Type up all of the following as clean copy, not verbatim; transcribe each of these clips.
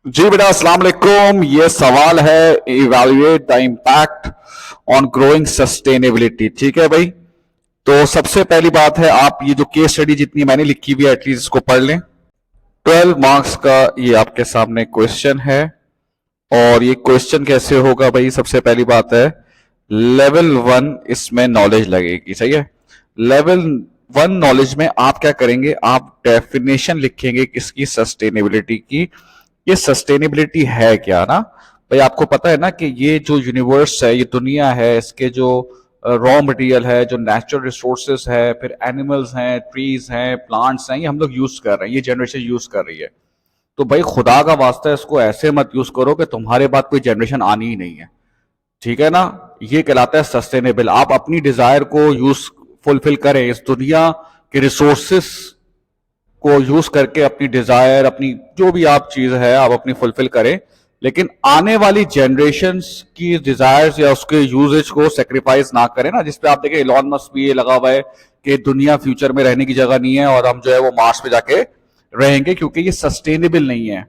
जी बेटा, अस्सलाम वालेकुम। ये सवाल है, evaluate the impact on growing sustainability. ठीक है भाई। तो सबसे पहली बात है, आप ये जो केस स्टडी जितनी मैंने लिखी हुई है एटलीस्ट इसको पढ़ लें। 12 मार्क्स का ये आपके सामने क्वेश्चन है। और ये क्वेश्चन कैसे होगा भाई? सबसे पहली बात है, लेवल 1 इसमें नॉलेज लगेगी। सही है। लेवल 1 नॉलेज में आप क्या करेंगे, आप डेफिनेशन लिखेंगे किसकी? सस्टेनेबिलिटी की। ये सस्टेनेबिलिटी है क्या ना भाई? आपको पता है ना कि ये जो यूनिवर्स है, ये दुनिया है, इसके जो रॉ मटेरियल है, जो नेचुरल रिसोर्सेस है, फिर एनिमल्स हैं, ट्रीज हैं, प्लांट्स हैं, ये हम लोग यूज कर रहे हैं, ये जनरेशन यूज कर रही है। तो भाई खुदा का वास्ता इसको ऐसे मत यूज करो कि तुम्हारे बाद कोई जनरेशन आनी ही नहीं है। ठीक है ना? ये कहलाता है सस्टेनेबल। आप अपनी डिजायर को यूज फुलफिल करें, इस दुनिया के रिसोर्सेस को यूज करके अपनी डिजायर, अपनी जो भी आप चीज है आप अपनी फुलफिल करें, लेकिन आने वाली जनरेशन्स की डिजायर्स या उसके यूजेज को सेक्रीफाइस ना करें ना। जिसपे आप देखें एलॉन मस्क भी ये लगा हुआ है कि दुनिया फ्यूचर में रहने की जगह नहीं है और हम जो है वो मार्स पे जाके रहेंगे, क्योंकि ये सस्टेनेबल नहीं है।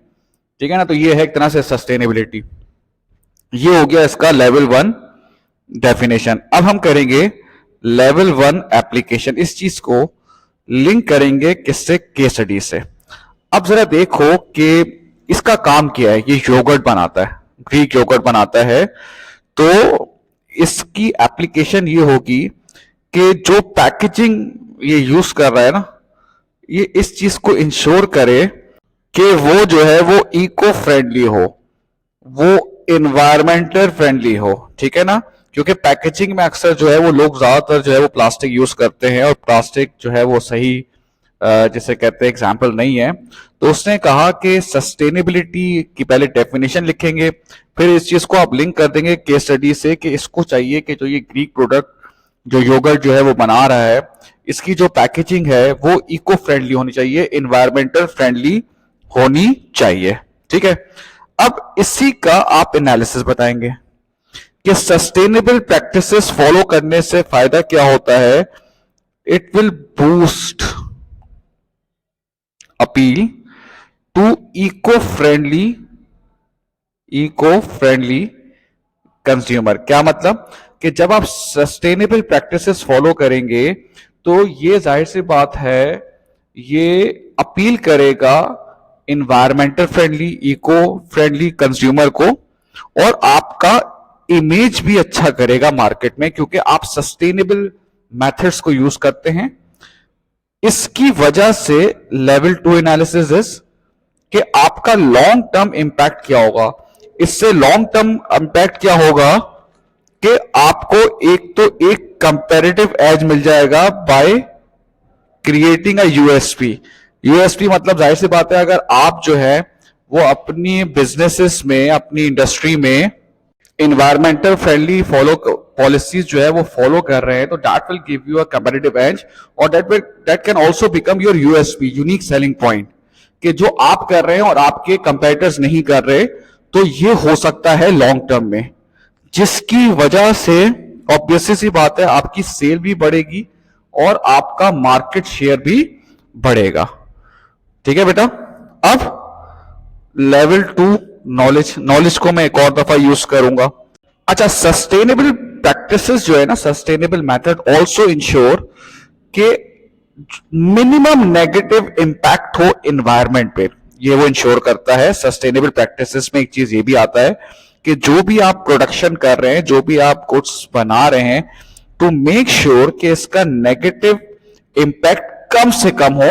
ठीक है ना? तो ये है एक तरह से सस्टेनेबिलिटी। ये हो गया इसका लेवल 1 डेफिनेशन। अब हम करेंगे लेवल 1 एप्लीकेशन। इस चीज को लिंक करेंगे किससे? केस स्टडी से। अब जरा देखो कि इसका काम क्या है। ये योगर्ट बनाता है, ग्रीक योगर्ट बनाता है। तो इसकी एप्लीकेशन ये होगी कि जो पैकेजिंग ये यूज कर रहा है ना, ये इस चीज को इंश्योर करे कि वो जो है वो इको फ्रेंडली हो, वो इन्वायरमेंटल फ्रेंडली हो। ठीक है ना? क्योंकि पैकेजिंग में अक्सर जो है वो लोग ज्यादातर जो है वो प्लास्टिक यूज करते हैं, और प्लास्टिक जो है वो सही जिसे कहते हैं एग्जाम्पल नहीं है। तो उसने कहा कि सस्टेनेबिलिटी की पहले डेफिनेशन लिखेंगे, फिर इस चीज को आप लिंक कर देंगे केस स्टडी से कि इसको चाहिए कि जो ये ग्रीक प्रोडक्ट जो योगर्ट जो है वो बना रहा है, इसकी जो पैकेजिंग है वो इको फ्रेंडली होनी चाहिए, इन्वायरमेंटल फ्रेंडली होनी चाहिए। ठीक है। अब इसी का आप एनालिसिस बताएंगे कि सस्टेनेबल प्रैक्टिसेस फॉलो करने से फायदा क्या होता है। It will boost appeal to eco friendly consumer. क्या मतलब कि जब आप सस्टेनेबल प्रैक्टिसेस फॉलो करेंगे तो ये जाहिर सी बात है, ये अपील करेगा environmental friendly, eco friendly consumer को, और आपका इमेज भी अच्छा करेगा मार्केट में, क्योंकि आप सस्टेनेबल मेथड्स को यूज करते हैं। इसकी वजह से लेवल 2 एनालिसिस इज कि आपका लॉन्ग टर्म इंपैक्ट क्या होगा। इससे लॉन्ग टर्म इंपैक्ट क्या होगा कि आपको एक तो एक कंपैरेटिव एज मिल जाएगा by creating a USP. USP मतलब जाहिर सी बात है, अगर आप जो है वो अपनी बिजनेसेस में, अपनी इंडस्ट्री में इन्वायरमेंटल फ्रेंडली फॉलो पॉलिसीज जो है वो फॉलो कर रहे हैं, तो that will give you a comparative edge, और that can also become your USP, unique selling point, कि जो आप कर रहे हैं और आपके कंपेटिटर्स नहीं कर रहे। तो ये हो सकता है लॉन्ग टर्म में, जिसकी वजह से ऑब्वियसली सी बात है आपकी सेल भी बढ़ेगी और आपका मार्केट शेयर भी बढ़ेगा। ठीक है बेटा। अब लेवल 2 नॉलेज को मैं एक और दफा यूज करूंगा। अच्छा, सस्टेनेबल प्रैक्टिसेस जो है ना, सस्टेनेबल मेथड ऑल्सो इंश्योर कि मिनिमम नेगेटिव इंपैक्ट हो इन्वायरमेंट पे। ये वो इंश्योर करता है। सस्टेनेबल प्रैक्टिसेस में एक चीज ये भी आता है कि जो भी आप प्रोडक्शन कर रहे हैं, जो भी आप गुड्स बना रहे हैं, टू मेक श्योर कि इसका नेगेटिव इंपैक्ट कम से कम हो,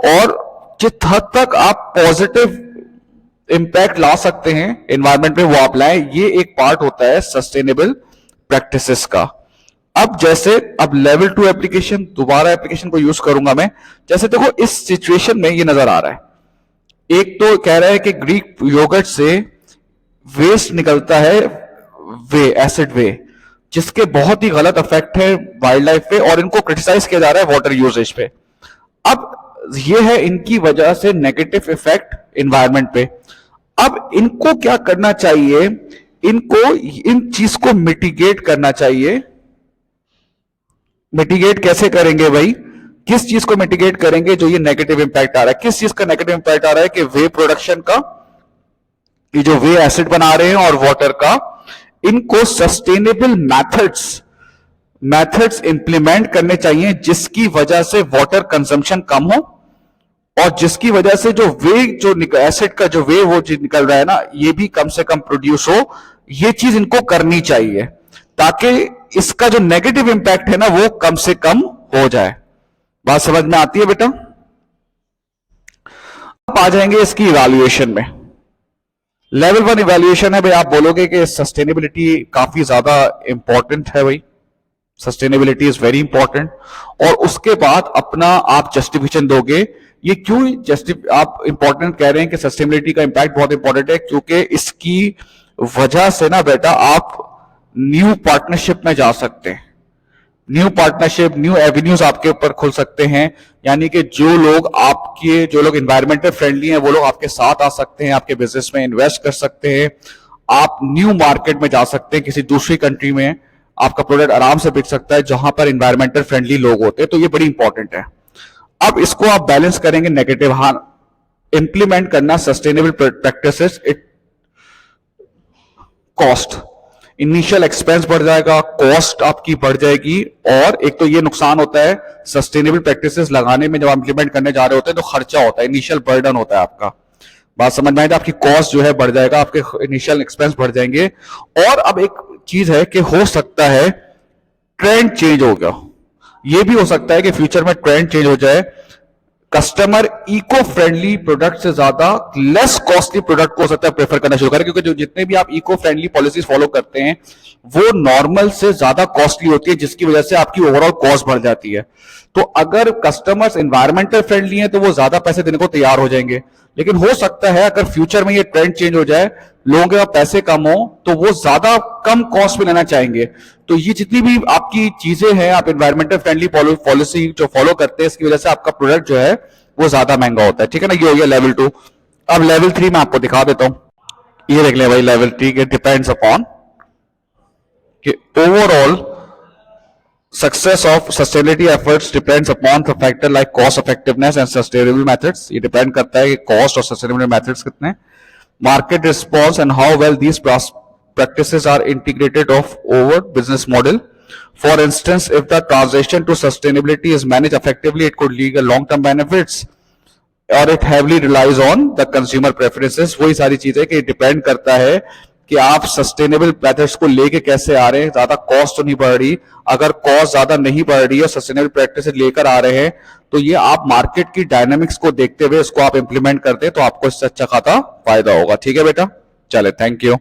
और जित हद तक आप पॉजिटिव इंपैक्ट ला सकते हैं एनवायरमेंट में वो आप लाएं। ये एक पार्ट होता है सस्टेनेबल प्रैक्टिसेस का। अब जैसे अब लेवल 2 एप्लीकेशन, दोबारा एप्लीकेशन को यूज करूंगा मैं। जैसे देखो इस सिचुएशन में ये नजर आ रहा है, एक तो कह रहा है कि ग्रीक योगर्ट से वेस्ट निकलता है, एसिड वे, जिसके बहुत ही गलत इफेक्ट है वाइल्ड लाइफ पे, और इनको क्रिटिसाइज किया जा रहा है वाटर यूजेज पे। अब ये है इनकी वजह से नेगेटिव इफेक्ट एनवायरनमेंट पे। अब इनको क्या करना चाहिए, इनको इन चीज को मिटिगेट करना चाहिए। मिटिगेट कैसे करेंगे भाई? किस चीज को मिटिगेट करेंगे? जो ये नेगेटिव इंपैक्ट आ रहा है, किस चीज का नेगेटिव इंपैक्ट आ रहा है? कि वे प्रोडक्शन का ये जो वे एसिड बना रहे हैं और वाटर का, इनको सस्टेनेबल मेथड्स इंप्लीमेंट करने चाहिए जिसकी वजह से वाटर कंजम्पशन कम हो और जिसकी वजह से जो वे जो एसिड का जो वे वो चीज निकल रहा है ना, ये भी कम से कम प्रोड्यूस हो। ये चीज इनको करनी चाहिए ताकि इसका जो नेगेटिव इंपैक्ट है ना वो कम से कम हो जाए। बात समझ में आती है बेटा? अब आ जाएंगे इसकी इवैल्यूएशन में। लेवल 1 इवैल्यूएशन है भाई, आप बोलोगे कि सस्टेनेबिलिटी काफी ज्यादा इंपॉर्टेंट है भाई, सस्टेनेबिलिटी इज वेरी इंपॉर्टेंट, और उसके बाद अपना आप जस्टिफिकेशन दोगे। ये क्यों आप इंपॉर्टेंट कह रहे हैं कि सस्टेनेबिलिटी का इंपैक्ट बहुत इंपॉर्टेंट है? क्योंकि इसकी वजह से ना बेटा आप न्यू पार्टनरशिप में जा सकते हैं, न्यू पार्टनरशिप, न्यू एवेन्यूज आपके ऊपर खुल सकते हैं। यानी कि जो लोग एनवायरमेंटल फ्रेंडली हैं वो लोग आपके साथ आ सकते हैं, आपके बिजनेस में इन्वेस्ट कर सकते हैं। आप न्यू मार्केट में जा सकते हैं, किसी दूसरी कंट्री में आपका प्रोडक्ट आराम से बिक सकता है जहां पर एनवायरमेंटल फ्रेंडली लोग होते हैं। तो ये बड़ी इंपॉर्टेंट है। अब इसको आप बैलेंस करेंगे नेगेटिव, हाँ इंप्लीमेंट करना sustainable practices, it cost, initial expense बढ़ जाएगा, कॉस्ट आपकी बढ़ जाएगी, और एक तो ये नुकसान होता है सस्टेनेबल प्रैक्टिसेस लगाने में, जब आप इंप्लीमेंट करने जा रहे होते हैं तो खर्चा होता है, इनिशियल बर्डन होता है आपका। बात समझ में आए? आपकी कॉस्ट जो है बढ़ जाएगा, आपके इनिशियल एक्सपेंस बढ़ जाएंगे। और अब एक चीज है कि हो सकता है ट्रेंड चेंज हो गया, ये भी हो सकता है कि फ्यूचर में ट्रेंड चेंज हो जाए, कस्टमर इको फ्रेंडली प्रोडक्ट से ज्यादा लेस कॉस्टली प्रोडक्ट को हो सकता है प्रेफर करना शुरू करें, क्योंकि जो जितने भी आप इको फ्रेंडली पॉलिसीज फॉलो करते हैं वो नॉर्मल से ज्यादा कॉस्टली होती है, जिसकी वजह से आपकी ओवरऑल कॉस्ट बढ़ जाती है। तो अगर कस्टमर्स एनवायरमेंटल फ्रेंडली हैं तो वो ज्यादा पैसे देने को तैयार हो जाएंगे, लेकिन हो सकता है अगर फ्यूचर में ये ट्रेंड चेंज हो जाए, लोगों के पैसे कम हो तो वो ज्यादा कम कॉस्ट में लेना चाहेंगे। तो ये जितनी भी आपकी चीजें हैं, आप एनवायरमेंटल फ्रेंडली पॉलिसी जो फॉलो करते हैं, इसकी वजह से आपका प्रोडक्ट जो है वो ज्यादा महंगा होता है। ठीक है ना? ये हो गया लेवल 2। अब लेवल 3 मैं आपको दिखा देता हूं। ये देख ले भाई, लेवल 3 के डिपेंड्स अपॉन कि overall success of sustainability efforts depends upon the factor like cost effectiveness and sustainable methods। ये डिपेंड करता है कि कॉस्ट और सस्टेनेबल मेथड्स कितने, market response and how well these practices are integrated of over business model। For instance, if the transition to sustainability is managed effectively, it could lead to long-term benefits, और it heavily relies on the consumer preferences। वही सारी चीजें कि depend करता है कि आप sustainable methods को लेके कैसे आ रहे हैं, ज्यादा कॉस्ट तो नहीं बढ़ रही। अगर कॉस्ट ज्यादा नहीं बढ़ रही है, सस्टेनेबल प्रैक्टिसेस लेकर आ रहे हैं, तो ये आप मार्केट की डायनामिक्स को देखते हुए इसको आप इंप्लीमेंट करते हैं तो आपको इससे अच्छा खासा फायदा होगा। ठीक है बेटा? चले, थैंक यू।